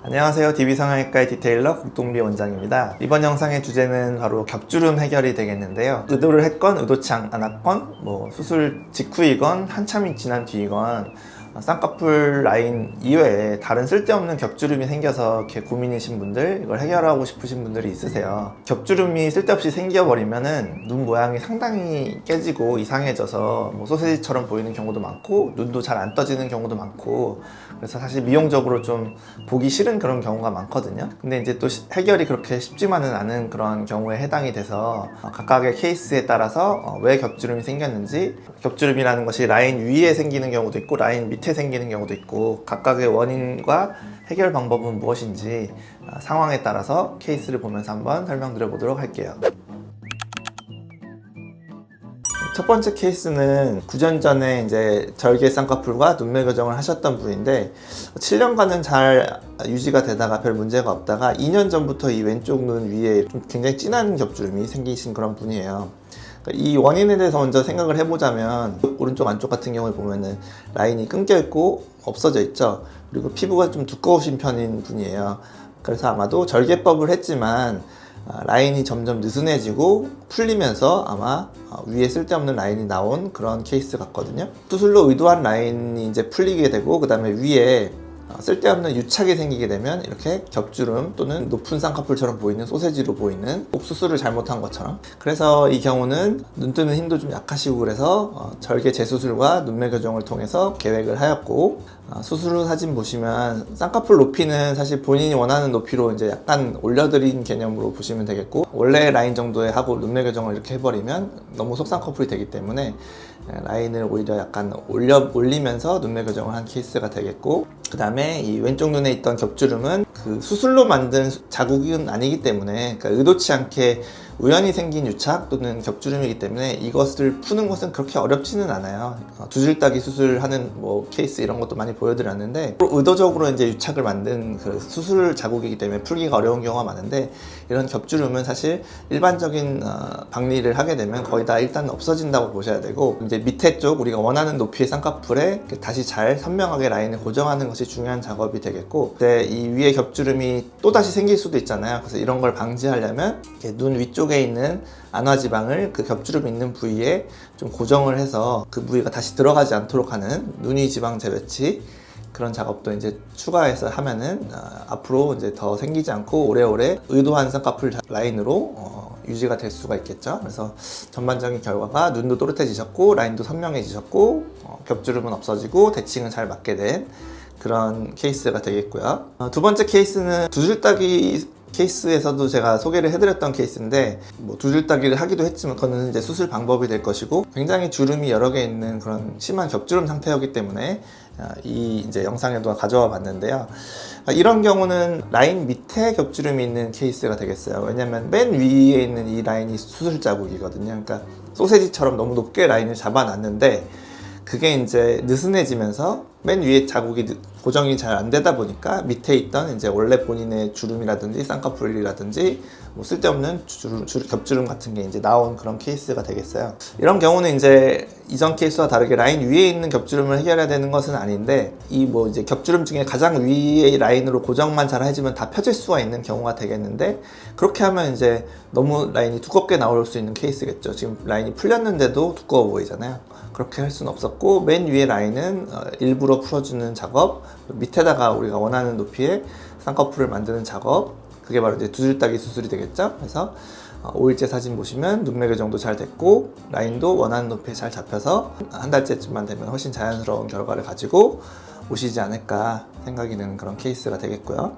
안녕하세요. DB성형외과의 디테일러 국동비 원장입니다. 이번 영상의 주제는 바로 겹주름 해결이 되겠는데요. 의도를 했건 의도치 않았건 수술 직후이건 한참이 지난 뒤이건 쌍꺼풀 라인 이외에 다른 쓸데없는 겹주름이 생겨서 이렇게 고민이신 분들, 이걸 해결하고 싶으신 분들이 있으세요. 겹주름이 쓸데없이 생겨버리면은 눈 모양이 상당히 깨지고 이상해져서 소세지처럼 보이는 경우도 많고 눈도 잘 안 떠지는 경우도 많고, 그래서 사실 미용적으로 좀 보기 싫은 그런 경우가 많거든요. 근데 이제 또 해결이 그렇게 쉽지만은 않은 그런 경우에 해당이 돼서 각각의 케이스에 따라서 왜 겹주름이 생겼는지, 겹주름이라는 것이 라인 위에 생기는 경우도 있고 라인 밑에 생기는 경우도 있고, 각각의 원인과 해결 방법은 무엇인지 상황에 따라서 케이스를 보면서 한번 설명드려 보도록 할게요. 첫 번째 케이스는 9년 전에 이제 절개 쌍꺼풀과 눈매 교정을 하셨던 분인데 7년간은 잘 유지가 되다가 별 문제가 없다가 2년 전부터 이 왼쪽 눈 위에 좀 굉장히 진한 겹주름이 생기신 그런 분이에요. 이 원인에 대해서 먼저 생각을 해보자면, 오른쪽 안쪽 같은 경우에 보면은 라인이 끊겨 있고 없어져 있죠. 그리고 피부가 좀 두꺼우신 편인 분이에요. 그래서 아마도 절개법을 했지만 라인이 점점 느슨해지고 풀리면서 아마 위에 쓸데없는 라인이 나온 그런 케이스 같거든요. 수술로 의도한 라인이 이제 풀리게 되고, 그 다음에 위에 쓸데없는 유착이 생기게 되면 이렇게 겹주름 또는 높은 쌍꺼풀처럼 보이는, 소세지로 보이는, 꼭 수술을 잘못한 것처럼. 그래서 이 경우는 눈 뜨는 힘도 좀 약하시고, 그래서 절개 재수술과 눈매 교정을 통해서 계획을 하였고, 수술 후 사진 보시면 쌍꺼풀 높이는 사실 본인이 원하는 높이로 이제 약간 올려드린 개념으로 보시면 되겠고, 원래 라인 정도에 하고 눈매 교정을 이렇게 해버리면 너무 속쌍꺼풀이 되기 때문에 라인을 오히려 약간 올리면서 눈매 교정을 한 케이스가 되겠고, 그 다음에 이 왼쪽 눈에 있던 겹주름은 그 수술로 만든 자국은 아니기 때문에, 그러니까 의도치 않게 우연히 생긴 유착 또는 겹주름이기 때문에 이것을 푸는 것은 그렇게 어렵지는 않아요. 두 줄 따기 수술하는 케이스 이런 것도 많이 보여드렸는데, 의도적으로 이제 유착을 만든 그 수술 자국이기 때문에 풀기가 어려운 경우가 많은데, 이런 겹주름은 사실 일반적인 박리를 하게 되면 거의 다 일단 없어진다고 보셔야 되고, 이제 밑에 쪽 우리가 원하는 높이의 쌍꺼풀에 다시 잘 선명하게 라인을 고정하는 것이 중요한 작업이 되겠고, 근데 이 위에 겹주름이 또 다시 생길 수도 있잖아요. 그래서 이런 걸 방지하려면 이렇게 눈 위쪽에 있는 안화지방을 그 겹주름 있는 부위에 좀 고정을 해서 그 부위가 다시 들어가지 않도록 하는 눈위 지방 재배치, 그런 작업도 이제 추가해서 하면은 앞으로 이제 더 생기지 않고 오래오래 의도한 쌍꺼풀 라인으로 유지가 될 수가 있겠죠. 그래서 전반적인 결과가 눈도 또렷해지셨고 라인도 선명해지셨고 겹주름은 없어지고 대칭은 잘 맞게 된 그런 케이스가 되겠고요. 두 번째 케이스는 두 줄 따기 케이스에서도 제가 소개를 해드렸던 케이스인데, 두 줄 따기를 하기도 했지만 그거는 이제 수술 방법이 될 것이고, 굉장히 주름이 여러 개 있는 그런 심한 겹주름 상태였기 때문에 이 이제 영상에도 가져와 봤는데요. 이런 경우는 라인 밑에 겹주름이 있는 케이스가 되겠어요. 왜냐면 맨 위에 있는 이 라인이 수술 자국이거든요. 그러니까 소세지처럼 너무 높게 라인을 잡아놨는데 그게 이제 느슨해지면서 맨 위에 자국이 고정이 잘 안 되다 보니까 밑에 있던 이제 원래 본인의 주름이라든지 쌍꺼풀이라든지 쓸데없는 겹주름 같은 게 이제 나온 그런 케이스가 되겠어요. 이런 경우는 이제 이전 케이스와 다르게 라인 위에 있는 겹주름을 해결해야 되는 것은 아닌데, 이 이제 겹주름 중에 가장 위의 라인으로 고정만 잘 해주면 다 펴질 수가 있는 경우가 되겠는데, 그렇게 하면 이제 너무 라인이 두껍게 나올 수 있는 케이스겠죠. 지금 라인이 풀렸는데도 두꺼워 보이잖아요. 그렇게 할 수는 없었고, 맨 위에 라인은 일부러 풀어주는 작업, 밑에다가 우리가 원하는 높이의 쌍꺼풀을 만드는 작업, 그게 바로 이제 두 줄 따기 수술이 되겠죠. 그래서 5일째 사진 보시면 눈매 교정도 잘 됐고 라인도 원하는 높이에 잘 잡혀서 한 달째쯤만 되면 훨씬 자연스러운 결과를 가지고 오시지 않을까 생각이 드는 그런 케이스가 되겠고요.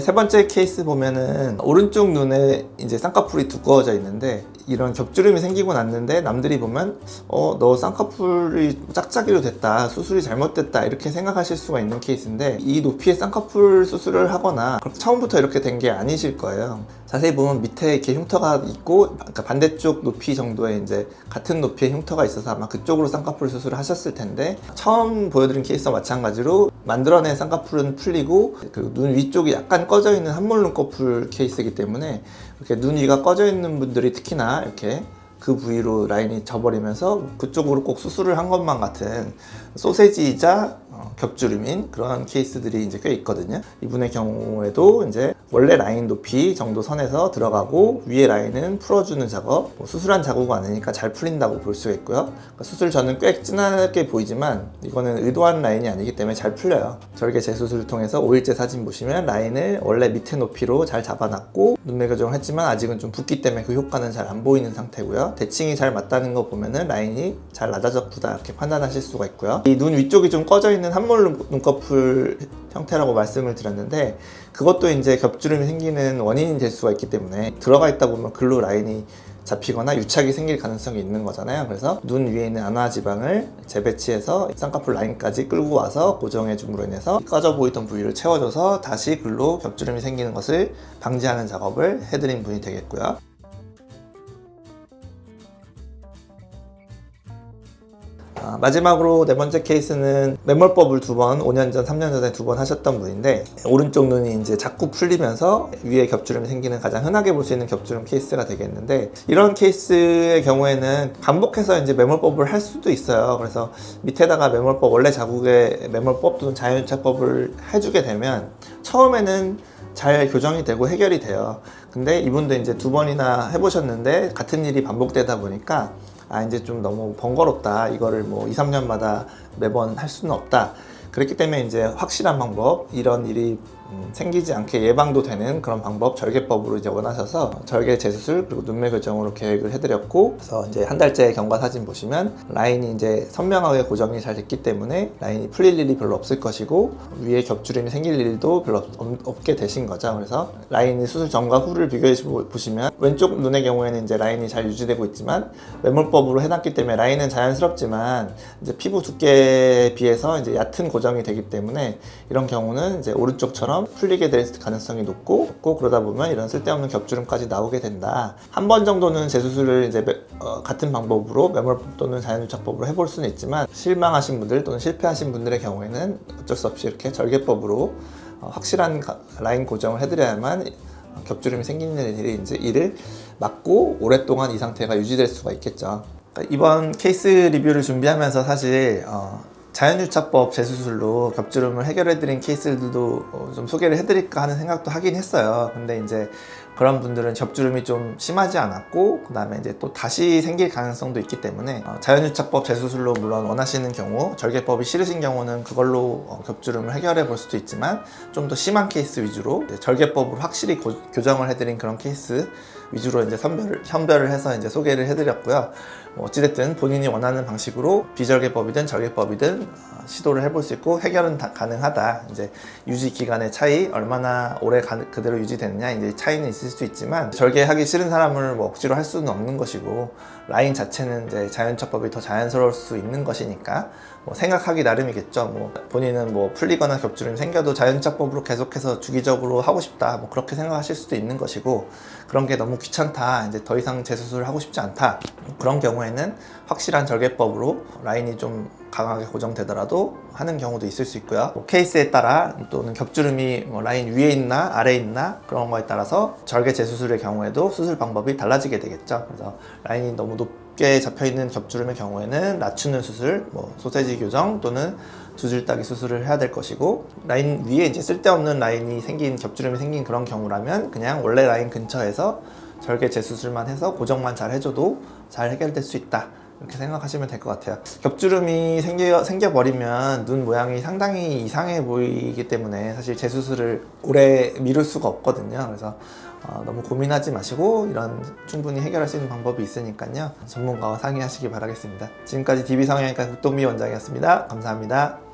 세 번째 케이스 보면은 오른쪽 눈에 이제 쌍꺼풀이 두꺼워져 있는데, 이런 겹주름이 생기고 났는데 남들이 보면 너 쌍꺼풀이 짝짝이로 됐다, 수술이 잘못됐다, 이렇게 생각하실 수가 있는 케이스인데, 이 높이의 쌍꺼풀 수술을 하거나 처음부터 이렇게 된 게 아니실 거예요. 자세히 보면 밑에 이렇게 흉터가 있고, 그러니까 반대쪽 높이 정도의 이제 같은 높이의 흉터가 있어서 아마 그쪽으로 쌍꺼풀 수술을 하셨을 텐데, 처음 보여드린 케이스와 마찬가지로 만들어낸 쌍꺼풀은 풀리고 그 눈 위쪽이 약간 꺼져 있는 한몰 눈꺼풀 케이스이기 때문에, 이렇게 눈 위가 꺼져 있는 분들이 특히나 이렇게 그 부위로 라인이 져버리면서 그쪽으로 꼭 수술을 한 것만 같은 소세지이자 겹주름인 그런 케이스들이 이제 꽤 있거든요. 이분의 경우에도 이제 원래 라인 높이 정도 선에서 들어가고 위에 라인은 풀어주는 작업, 수술한 자국은 아니니까 잘 풀린다고 볼 수가 있고요. 그러니까 수술 전은 꽤 진하게 보이지만 이거는 의도한 라인이 아니기 때문에 잘 풀려요. 절개 재수술을 통해서 5일째 사진 보시면 라인을 원래 밑에 높이로 잘 잡아놨고 눈매 교정을 했지만 아직은 좀 붓기 때문에 그 효과는 잘 안 보이는 상태고요. 대칭이 잘 맞다는 거 보면은 라인이 잘 낮아졌구나 이렇게 판단하실 수가 있고요. 이 눈 위쪽이 좀 꺼져 있는 함몰 눈꺼풀 형태라고 말씀을 드렸는데 그것도 이제 겹주름이 생기는 원인이 될 수가 있기 때문에 들어가 있다 보면 글로 라인이 잡히거나 유착이 생길 가능성이 있는 거잖아요. 그래서 눈 위에 있는 안화 지방을 재배치해서 쌍꺼풀 라인까지 끌고 와서 고정해 줌으로 인해서 꺼져 보이던 부위를 채워줘서 다시 글로 겹주름이 생기는 것을 방지하는 작업을 해드린 분이 되겠고요. 마지막으로 네 번째 케이스는 매몰법을 2번, 5년 전, 3년 전에 2번 하셨던 분인데 오른쪽 눈이 이제 자꾸 풀리면서 위에 겹주름이 생기는 가장 흔하게 볼 수 있는 겹주름 케이스가 되겠는데 이런 케이스의 경우에는 반복해서 이제 매몰법을 할 수도 있어요. 그래서 밑에다가 매몰법, 원래 자국에 매몰법 또는 자연유착법을 해주게 되면 처음에는 잘 교정이 되고 해결이 돼요. 근데 이분도 이제 2번이나 해보셨는데 같은 일이 반복되다 보니까 이제 좀 너무 번거롭다. 이거를 뭐 2, 3년마다 매번 할 수는 없다. 그렇기 때문에 이제 확실한 방법, 이런 일이 생기지 않게 예방도 되는 그런 방법, 절개법으로 이제 원하셔서 절개 재수술 그리고 눈매 교정으로 계획을 해드렸고, 그래서 이제 한 달째 경과 사진 보시면 라인이 이제 선명하게 고정이 잘 됐기 때문에 라인이 풀릴 일이 별로 없을 것이고 위에 겹주름이 생길 일도 별로 없게 되신 거죠. 그래서 라인이 수술 전과 후를 비교해 보시면 왼쪽 눈의 경우에는 이제 라인이 잘 유지되고 있지만 매몰법으로 해놨기 때문에 라인은 자연스럽지만 이제 피부 두께에 비해서 이제 얕은 고정이 되기 때문에 이런 경우는 이제 오른쪽처럼 풀리게 될 가능성이 높고 그러다 보면 이런 쓸데없는 겹주름까지 나오게 된다. 한 번 정도는 재수술을 이제 같은 방법으로 매몰법 또는 자연유착법으로 해볼 수는 있지만 실망하신 분들 또는 실패하신 분들의 경우에는 어쩔 수 없이 이렇게 절개법으로 확실한 라인 고정을 해드려야만 겹주름이 생기는 일을 막고 오랫동안 이 상태가 유지될 수가 있겠죠. 그러니까 이번 케이스 리뷰를 준비하면서 사실 자연유착법 재수술로 겹주름을 해결해드린 케이스들도 좀 소개를 해드릴까 하는 생각도 하긴 했어요. 근데 이제 그런 분들은 겹주름이 좀 심하지 않았고 그 다음에 이제 또 다시 생길 가능성도 있기 때문에 자연유착법 재수술로 물론 원하시는 경우, 절개법이 싫으신 경우는 그걸로 겹주름을 해결해 볼 수도 있지만 좀 더 심한 케이스 위주로 절개법으로 확실히 교정을 해드린 그런 케이스 위주로 이제 선별을 해서 이제 소개를 해드렸고요. 어찌됐든 본인이 원하는 방식으로 비절개법이든 절개법이든 시도를 해볼 수 있고 해결은 다 가능하다. 이제 유지 기간의 차이, 얼마나 오래 그대로 유지되느냐 이제 차이는 있을 수 있지만 절개하기 싫은 사람을 억지로 할 수는 없는 것이고 라인 자체는 이제 자연유착법이 더 자연스러울 수 있는 것이니까 생각하기 나름이겠죠. 본인은 풀리거나 겹주름이 생겨도 자연유착법으로 계속해서 주기적으로 하고 싶다. 그렇게 생각하실 수도 있는 것이고 그런 게 너무 귀찮다. 이제 더 이상 재수술을 하고 싶지 않다. 그런 경우에는 확실한 절개법으로 라인이 좀 강하게 고정되더라도 하는 경우도 있을 수 있고요. 케이스에 따라 또는 겹주름이 라인 위에 있나 아래에 있나 그런 거에 따라서 절개 재수술의 경우에도 수술 방법이 달라지게 되겠죠. 그래서 라인이 너무 높게 잡혀있는 겹주름의 경우에는 낮추는 수술, 소세지 교정 또는 두 줄 따기 수술을 해야 될 것이고, 라인 위에 이제 쓸데없는 라인이 생긴 겹주름이 생긴 그런 경우라면 그냥 원래 라인 근처에서 절개 재수술만 해서 고정만 잘 해줘도 잘 해결될 수 있다. 이렇게 생각하시면 될 것 같아요. 겹주름이 생겨버리면 눈 모양이 상당히 이상해 보이기 때문에 사실 재수술을 오래 미룰 수가 없거든요. 그래서 너무 고민하지 마시고 이런 충분히 해결할 수 있는 방법이 있으니까요. 전문가와 상의하시기 바라겠습니다. 지금까지 DB성형외과 국동미 원장이었습니다. 감사합니다.